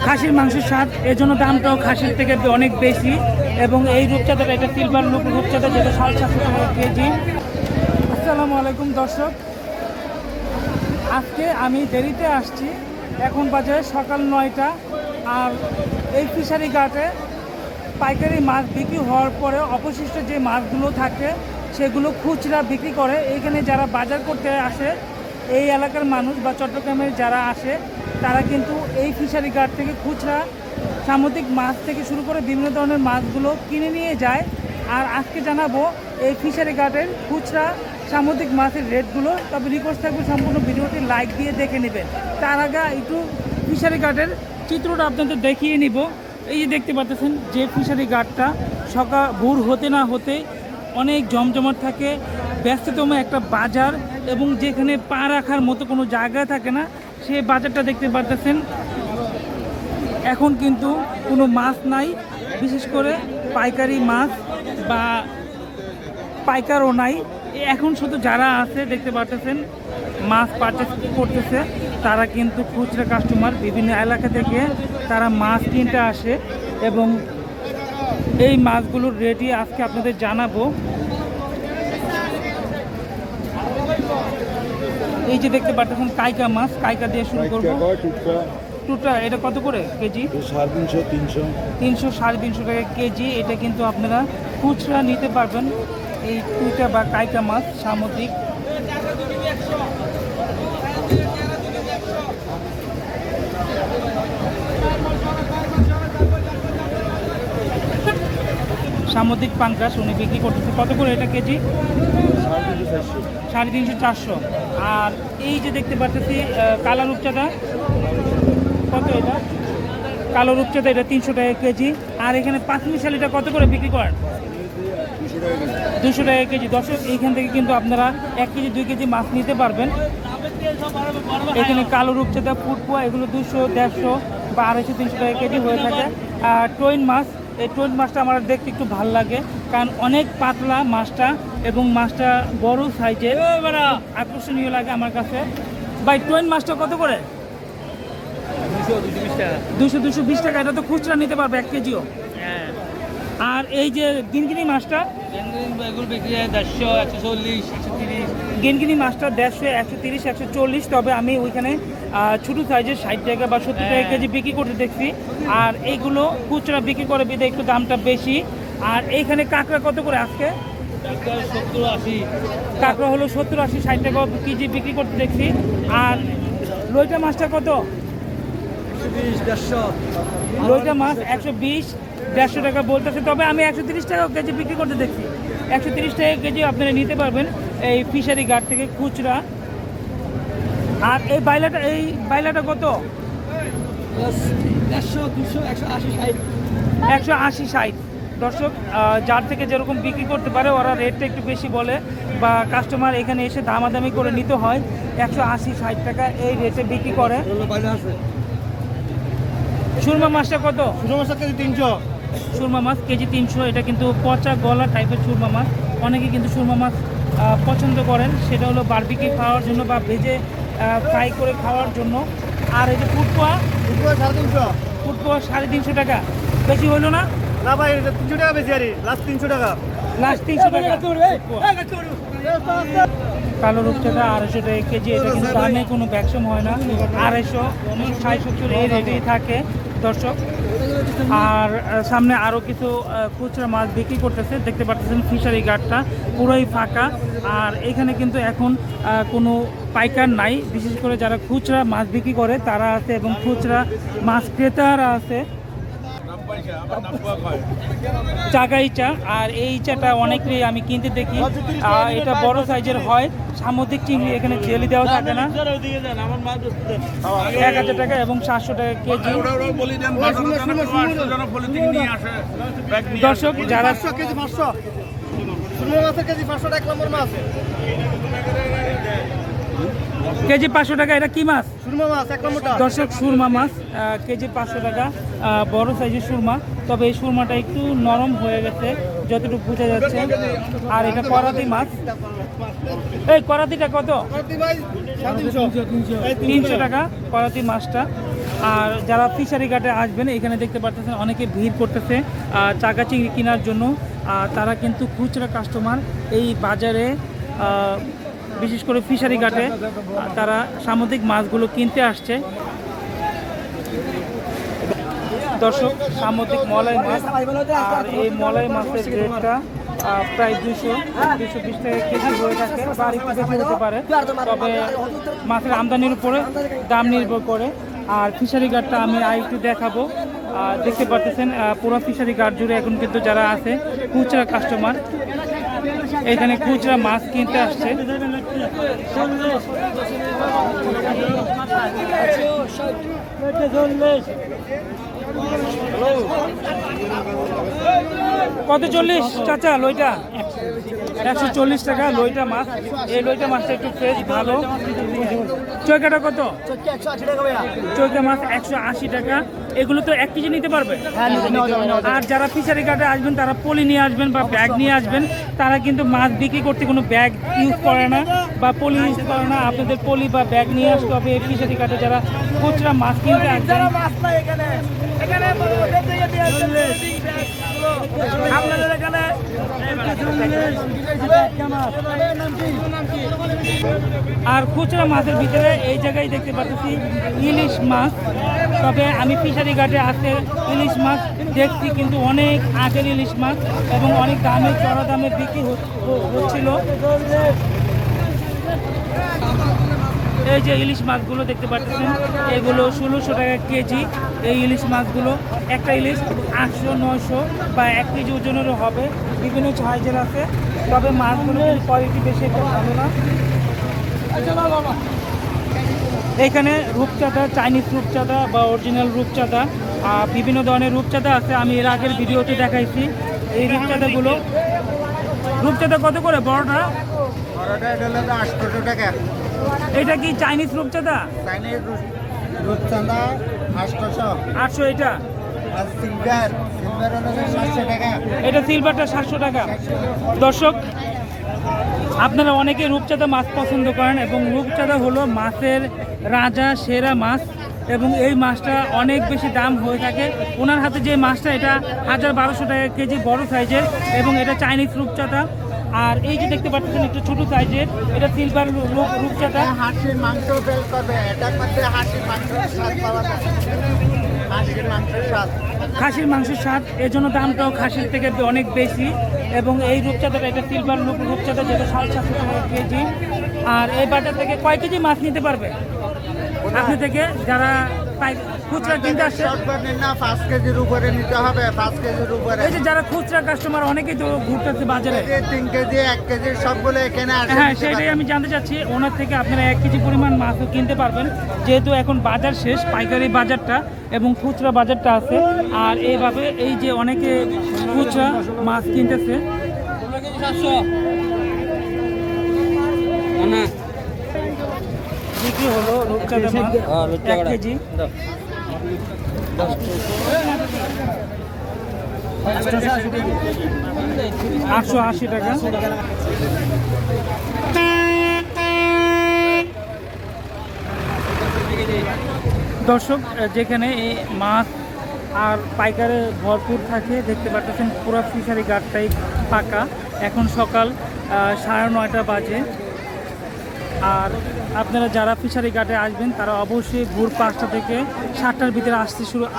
খাসির মাংসের স্বাদ, এজন্য দামটাও খাসির থেকে অনেক বেশি। এবং এই রূপচাঁদাটা, এটা সিলভার রূপচাঁদা, যেটা 750 টাকা কেজি। আসসালামু আলাইকুম দর্শক, আজকে আমি দেরিতে আসছি, এখন বাজে সকাল 9টা। আর এই ফিশারি ঘাটে পাইকারি মাছ বিক্রি হওয়ার পরে অবশিষ্ট যে মাছগুলো থাকে সেগুলো খুচরা বিক্রি করে। এইখানে যারা বাজার করতে আসে, এই এলাকার মানুষ বা চট্টগ্রামের যারা আসে, তারা কিন্তু এই ফিশারি ঘাট থেকে খুচরা সামুদ্রিক মাছ থেকে শুরু করে বিভিন্ন ধরনের মাছগুলো কিনে নিয়ে যায়। আর আজকে জানাবো এই ফিশারি ঘাটের খুচরা সামুদ্রিক মাছের রেটগুলো। তবে রিকোয়েস্ট থাকবে সম্পূর্ণ ভিডিওটি লাইক দিয়ে দেখে নেবেন। তার আগে একটু ফিশারি ঘাটের চিত্রটা আপনাদের দেখিয়ে নিব। এই যে দেখতে পাচ্ছেন যে ফিশারি ঘাটটা সকাল ভোর হতে না হতে অনেক জমজমাট থাকে, ব্যস্ততম একটা বাজার, এবং যেখানে পা রাখার মতো কোনো জায়গা থাকে না, সেই বাজারটা দেখতে পাচ্ছেন। এখন কিন্তু কোনো মাছ নাই, বিশেষ করে পাইকারি মাছ বা পাইকারও নাই। এখন শুধু যারা আছে দেখতে পাচ্ছেন মাছ পারচেস করতেছে, তারা কিন্তু খুচরা কাস্টমার, বিভিন্ন এলাকা থেকে তারা মাছ কিনতে আসে। এবং এই মাছগুলোর রেটই আজকে আপনাদের জানাবো। এই যে দেখতে পাচ্ছেন কাইকা মাছ, কাইকা দিয়ে শুরু করবো। টুটা এটা কত করে কেজি? 350, 300, 350 টাকা কেজি। এটা কিন্তু আপনারা খুচরা নিতে পারবেন এই টুটা বা কাইকা মাছ সামুদ্রিক। সামুদ্রিক পাঙ্কাশ উনি বিক্রি করতেছে কত করে এটা কেজি? 350, 400। আর এই যে দেখতে পাচ্ছি কালো রূপচাঁদা, কত এটা? কালো রূপচাঁদা এটা 300 টাকা কেজি। আর এখানে পাঁচমিশালিটা কত করে বিক্রি করেন? 200 টাকা কেজি। দর্শক, এইখান থেকে কিন্তু আপনারা 1 কেজি 2 কেজি মাছ নিতে পারবেন। এখানে কালো রূপচাঁদা, ফুটপোয়া এগুলো 200, 150 বা 250, 300 টাকা কেজি হয়ে থাকে। আর ট্রোইন মাছ, এই ট্রোইন মাছটা আমার দেখতে একটু ভালো লাগে, কারণ অনেক পাতলা মাছটা এবং মাছটা বড় সাইজের, আকর্ষণীয় লাগে আমার কাছে। ভাই ট্রোইন মাছটা কত করে? 200, 220 টাকা। এটা তো খুচরা নিতে পারবে 1 কেজিও। আর এই যে গিনগিনি মাছটা, গিনগিনি মাছটা 150, 130, 140। তবে আমি ওইখানে ছোটো সাইজের 60 টাকা বা 70 টাকা কেজি বিক্রি করতে দেখছি। আর এইগুলো খুচরা বিক্রি করে বিদে একটু দামটা বেশি। আর এইখানে কাঁকড়া কত করে আজকে? 70, 80। কাঁকড়া হলো 70, 80, 60 টাকা কেজি বিক্রি করতে দেখছি। আর লইটা মাছটা কত? 120, 150। লইটা মাছ 120, 150 টাকা বলতেছে। তবে আমি 130 টাকা কেজি বিক্রি করতে দেখছি। 130 টাকা কেজি আপনারা নিতে পারবেন এই ফিশারি ঘাট থেকে খুচরা। আর এই বাইলাটা কত? 150, 200, 180, 60। 180, 60। দর্শক, যার থেকে যেরকম বিক্রি করতে পারে ওরা রেটটা একটু বেশি বলে, বা কাস্টমার এখানে এসে দামাদামি করে নিতে হয়। 180, 60 টাকা এই রেটে বিক্রি করে। সুরমা মাছটা কত? সুরমা মাছ কেজি 300। সুরমা মাছ কেজি 300। এটা কিন্তু পচা গলা টাইপের সুরমা মাছ। অনেকে কিন্তু সুরমা মাছ পছন্দ করেন, সেটা হলো বারবিকিউ খাওয়ার জন্য বা ভেজে ফ্রাই করে খাওয়ার জন্য। আর এই যে ফুটপোয়া, 350। ফুটপোয়া 350 টাকা। বেশি হইলো না? না ভাই, 300 টাকা বেশি, আরে লাস্ট 300 টাকা। লাস্ট 300 টাকা। কালো রূপচাঁদা 250 টাকা কেজি। এটা কিন্তু দামে কোনো ব্যাকসম হয় না, 250, 60, 70 এই রেটেই থাকে দর্শক। আর সামনে আরও কিছু খুচরা মাছ বিক্রি করতেছে, দেখতে পাচ্ছেন ফিশারি ঘাটটা পুরোই ফাঁকা। আর এখানে কিন্তু এখন কোনো পাইকার নাই, বিশেষ করে যারা খুচরা মাছ বিক্রি করে তারা আছে, এবং খুচরা মাছ ক্রেতারা আছে। চাকা ইচা, আর এই ইচাটা অনেকেই আমি কিনতে দেখি। এটা বড় সাইজের হয়, সামুদ্রিক চিংড়ি, এখানে জেলি দেওয়া থাকে না। 1000 টাকা এবং 700 টাকা কেজি। দর্শক, যারা কেজি 500, সুরমা মাছের কেজি 500 টাকা, 1 নম্বর মাছ কেজি 500 টাকা। এটা কি মাছ? সুরমা মাছ 1 নম্বরটা। দর্শক, সুরমা মাছ কেজি 500 টাকা, বড় সাইজের সুরমা। তবে এই সুরমাটা একটু নরম হয়ে গেছে যতটুকু বোঝা যাচ্ছে। আর এটা করাতি মাছ। এই করাতিটা কত? 300 টাকা করাতি মাছটা। আর যারা ফিশারি ঘাটে আসবেন এখানে দেখতে পাচ্ছেন অনেকে ভিড় করতেছে চাকা চিংড়ি কেনার জন্য। তারা কিন্তু খুচরা কাস্টমার এই বাজারে, বিশেষ করে ফিশারি ঘাটে তারা সামুদ্রিক মাছগুলো কিনতে আসছে। দর্শক, সামুদ্রিক মলাই মাছ, আর এই মলাই মাছের রেটটা প্রায় 200-220 টাকা কেজি হয়ে থাকে, বা একটু বেশি হতে পারে। তবে মাছের আমদানির উপরে দাম নির্ভর করে। আর ফিশারি ঘাটটা আমি আরেকটু দেখাবো। দেখতে পাচ্ছেন পুরো ফিশারি ঘাট জুড়ে এখন কিন্তু যারা আছে খুচরা কাস্টমার এখানে খুচরা মাছ কিনতে আসছে। কত 40 চাচা লইটা? 140 টাকা লইটা মাছ। এই লইটা মাছটা একটু ফ্রেশ ভালো। চৈকাটা কত? চৈকা মাছ 180 টাকা। এগুলো তো 1 কেজি নিতে পারবে। আর যারা ফিশারি ঘাটে আসবেন তারা পলি নিয়ে আসবেন বা ব্যাগ নিয়ে আসবেন। তারা কিন্তু মাছ বিক্রি করতে কোনো ব্যাগ ইউজ করে না বা পলি ইউজ করে না। আপনাদের পলি বা ব্যাগ নিয়ে আসতে হবে এই ফিশারি ঘাটে যারা খুচরা মাছ কিনতে আসবেন। আর খুচরা মাছের ভিতরে এই জায়গায় দেখতে পাচ্ছি ইলিশ মাছ। তবে আমি ফিশারি ঘাটে আসতে ইলিশ মাছ দেখছি কিন্তু অনেক আগের ইলিশ মাছ এবং অনেক দামে, চড়া দামে বিক্রি হচ্ছিল। এই যে ইলিশ মাছগুলো দেখতে পাচ্ছেন, এগুলো 1600 টাকা কেজি। এই ইলিশ মাছগুলো একটা ইলিশ 800-900 বা 1 কেজি ওজনেরও হবে, বিভিন্ন সাইজের আছে। তবে মাছগুলোর কোয়ালিটি বেশি একটা ভালো না। এখানে রূপচাঁদা, চাইনিজ রূপচাঁদা বা অরিজিনাল রূপচাঁদা, বিভিন্ন ধরনের রূপচাঁদা আছে। আমি এর আগের ভিডিওতে দেখাইছি এই রূপচাঁদাগুলো। রূপচাঁদা কত করে বড়টা? 800 টাকা। এটা কি চাইনিজ রূপচাঁদা? রূপচাঁদা 800। 800 এটা। আর সিলভার হলো 700 টাকা। এটা সিলভারটা 700 টাকা। দর্শক, আপনারা অনেকে রূপচাঁদা মাছ পছন্দ করেন এবং রূপচাঁদা হলো মাছের রাজা, সেরা মাছ এবং এই মাছটা অনেক বেশি দাম হয়ে থাকে। ওনার হাতে যে মাছটা এটা 1200 টাকা কেজি, বড় সাইজের, এবং এটা চাইনিজ রূপচাঁদা। আর এই যে দেখতে পাচ্ছেন একটু ছোট সাইজের, এটা সিলভার রূপচাঁদা। হাঁসির মাংস বেল করবে, এটার মধ্যে হাঁসির মাংসের স্বাদ পাওয়া যায়। হাঁসির মাংসের স্বাদ, খাসির মাংসের স্বাদ, এর জন্য দামটাও খাসির থেকে অনেক বেশি। এবং এই রূপচাঁদাটা এটা সিলভার রূপচাঁদা, যেটা 750 টাকা কেজি। আর এই বাজার থেকে কয় কেজি মাছ নিতে পারবে আপনি থেকে যারা খুচরা কিনতে আসছে? না 5 কেজির উপরে নিতে হবে, 5 কেজির উপরে। এই যে যারা খুচরা কাস্টমার অনেকেই তো ঘুরতেছে বাজারে, 3 কেজি 1 কেজি সবগুলো এখানে আসে। হ্যাঁ, সেটাই আমি জানতে চাচ্ছি। ওনার থেকে আপনারা 1 কেজি পরিমাণ মাছও কিনতে পারবেন, যেহেতু এখন বাজার শেষ, পাইকারি বাজারটা এবং খুচরা বাজারটা আছে। আর এইভাবে এই যে অনেকে খুচরা মাছ কিনতেছে। বিক্রি হলো রূপচাঁদা মাছ 1 কেজি 880 টাকা। দর্শক, যেখানে এই মাছ আর পাইকারে ভরপুর থাকে, দেখতে পাচ্ছেন পুরো ফিশারি ঘাটটাই ফাঁকা। এখন সকাল 9:30 বাজে। আর আপনারা যারা ফিশারি ঘাটে আসবেন তারা অবশ্যই ভোর 5টা থেকে 7টার ভিতরে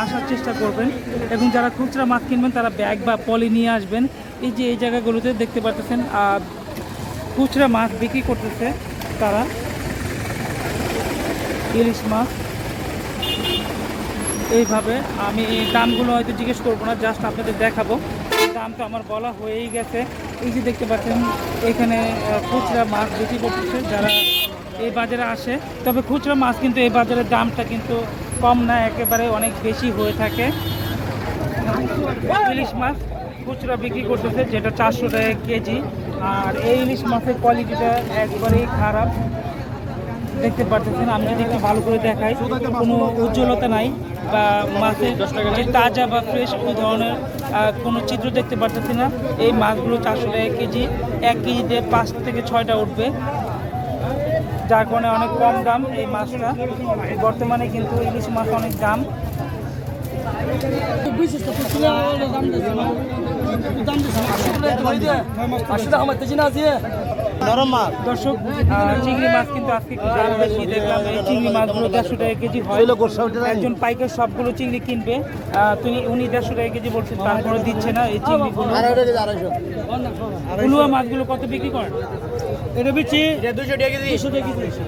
আসার চেষ্টা করবেন। এবং যারা খুচরা মাছ কিনবেন তারা ব্যাগ বা পলি নিয়ে আসবেন। এই যে এই জায়গাগুলোতে দেখতে পাচ্ছেন খুচরা মাছ বিক্রি করতেছে তারা, ইলিশ মাছ। এইভাবে আমি এই দামগুলো হয়তো জিজ্ঞেস করবো না, জাস্ট আপনাদের দেখাবো। দাম তো আমার বলা হয়েই গেছে। এই যে দেখতে পাচ্ছেন এখানে খুচরা মাছ বিক্রি করতেছে যারা এই বাজারে আসে। তবে খুচরা মাছ কিন্তু এই বাজারের দামটা কিন্তু কম না, একেবারে অনেক বেশি হয়ে থাকে। ইলিশ মাছ খুচরা বিক্রি করতেছে, যেটা 400 টাকা কেজি। আর এই ইলিশ মাছের কোয়ালিটিটা একবারেই খারাপ, দেখতে পাচ্ছেন। আমি যদি একটু ভালো করে দেখাই, কোনো উজ্জ্বলতা নাই বা মাছের যে তাজা বা ফ্রেশ ওই ধরনের কোনো চিত্র দেখতে পাচ্ছি না। এই মাছগুলো 400 টাকা কেজি, 1 কেজিতে 5 থেকে 6টা উঠবে। যার কারণে অনেক কম দাম এই মাছটা। বর্তমানে কিন্তু ইলিশ মাছ অনেক দাম। নরম মাছ দর্শক চিংড়ি মাছ কিন্তু আজকে একটু দাম বেশি দেখলাম। এই চিংড়ি মাছগুলো 150 টাকা কেজি হয়। একজন পাইকার সবগুলো চিংড়ি কিনবে, উনি 150 টাকা কেজি বলছেন, তারপরে দিচ্ছে না এই চিংড়িগুলো। উলুয়া মাছগুলো কত বিক্রি করেন? এটা বেচি 200 টাকা কেজি। 200 টাকা কেজি।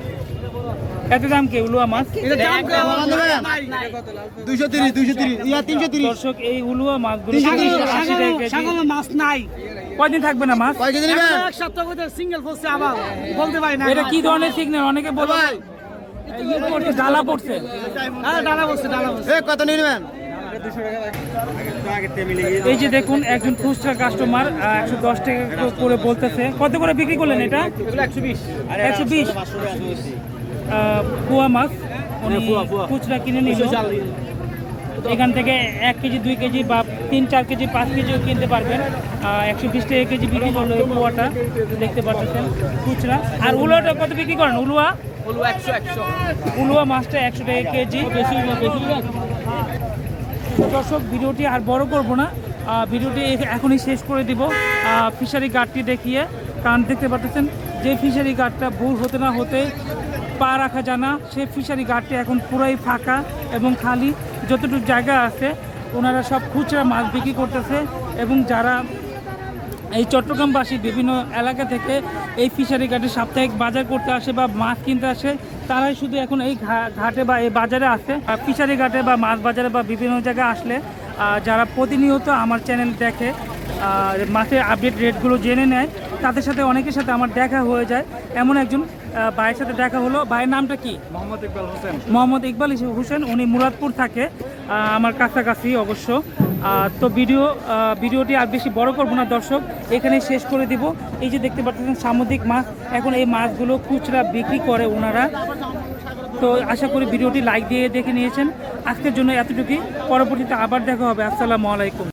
এত দাম কে উলুয়া মাছ? এটা দাম কম 230 230 ইয়া 330 দর্শক এই উলুয়া মাছগুলো 80 টাকা কেজি। সাগর মাছ নাই। কয়দিন থাকবে না মাছ? কয় কেজি নেবেন? এক সপ্তাহ করে সিঙ্গেল পড়ছে আবার বলতে পারি না। এটা কি ধরনের সিগন্যাল? অনেকে বলে ইয়ে পড়ছে, ডালা পড়ছে। হ্যাঁ ডালা বসছে ডালা বসছে। এ কত নেবেন? এই যে দেখুন একজন খুচরা কাস্টমার 110 টাকা করে বলতেছে। কত করে বিক্রি করলেন এটা? 120 পোয়া মাছ উনি খুচরা কিনে নিল। এখান থেকে 1 কেজি 2 কেজি বা 3-4 কেজি 5 কেজিও কিনতে পারবেন। 120 টাকা কেজি বিক্রি করলো এই পোয়াটা, দেখতে পাচ্ছেন খুচরা। আর উলুয়াটা কত বিক্রি করেন? উলুয়া উলুয়া মাছটা 100 টাকা কেজি। দর্শক ভিডিওটি আর বড় করব না, ভিডিওটি এখনই শেষ করে দিব ফিশারি গার্ডটি দেখিয়ে। কারণ দেখতে পাচ্ছেন যে ফিশারি গার্ডটা ভুল হতে না হতে পা রাখা যায় না, সেই ফিশারি গার্ডটি এখন পুরাই ফাঁকা এবং খালি। যতটুকু জায়গা আছে ওনারা সব খুচরা মাছ বিক্রি করতেছে। এবং যারা এই চট্টগ্রামবাসী বিভিন্ন এলাকা থেকে এই ফিশারি ঘাটে সাপ্তাহিক বাজার করতে আসে বা মাছ কিনতে আসে, তারাই শুধু এখন এই ঘাটে বা এই বাজারে আসে। ফিশারি ঘাটে বা মাছ বাজারে বা বিভিন্ন জায়গায় আসলে যারা প্রতিনিয়ত আমার চ্যানেল দেখে, মাছের আপডেট রেটগুলো জেনে নেয়, তাদের সাথে অনেকের সাথে আমার দেখা হয়ে যায়। এমন একজন ভাইয়ের সাথে দেখা হলো। ভাইয়ের নামটা কি? মোহাম্মদ ইকবাল হোসেন। উনি মুরাদপুর থাকে, আমার কাছাকাছি অবশ্য। তো ভিডিওটি আর বেশি বড় করবো না দর্শক, এখানে শেষ করে দিব। এই যে দেখতে পাচ্ছেন সামুদ্রিক মাছ, এখন এই মাছগুলো খুচরা বিক্রি করে ওনারা। তো আশা করি ভিডিওটি লাইক দিয়ে দেখে নিয়েছেন। আজকের জন্য এতটুকুই, পরবর্তীতে আবার দেখা হবে। আসসালামু আলাইকুম।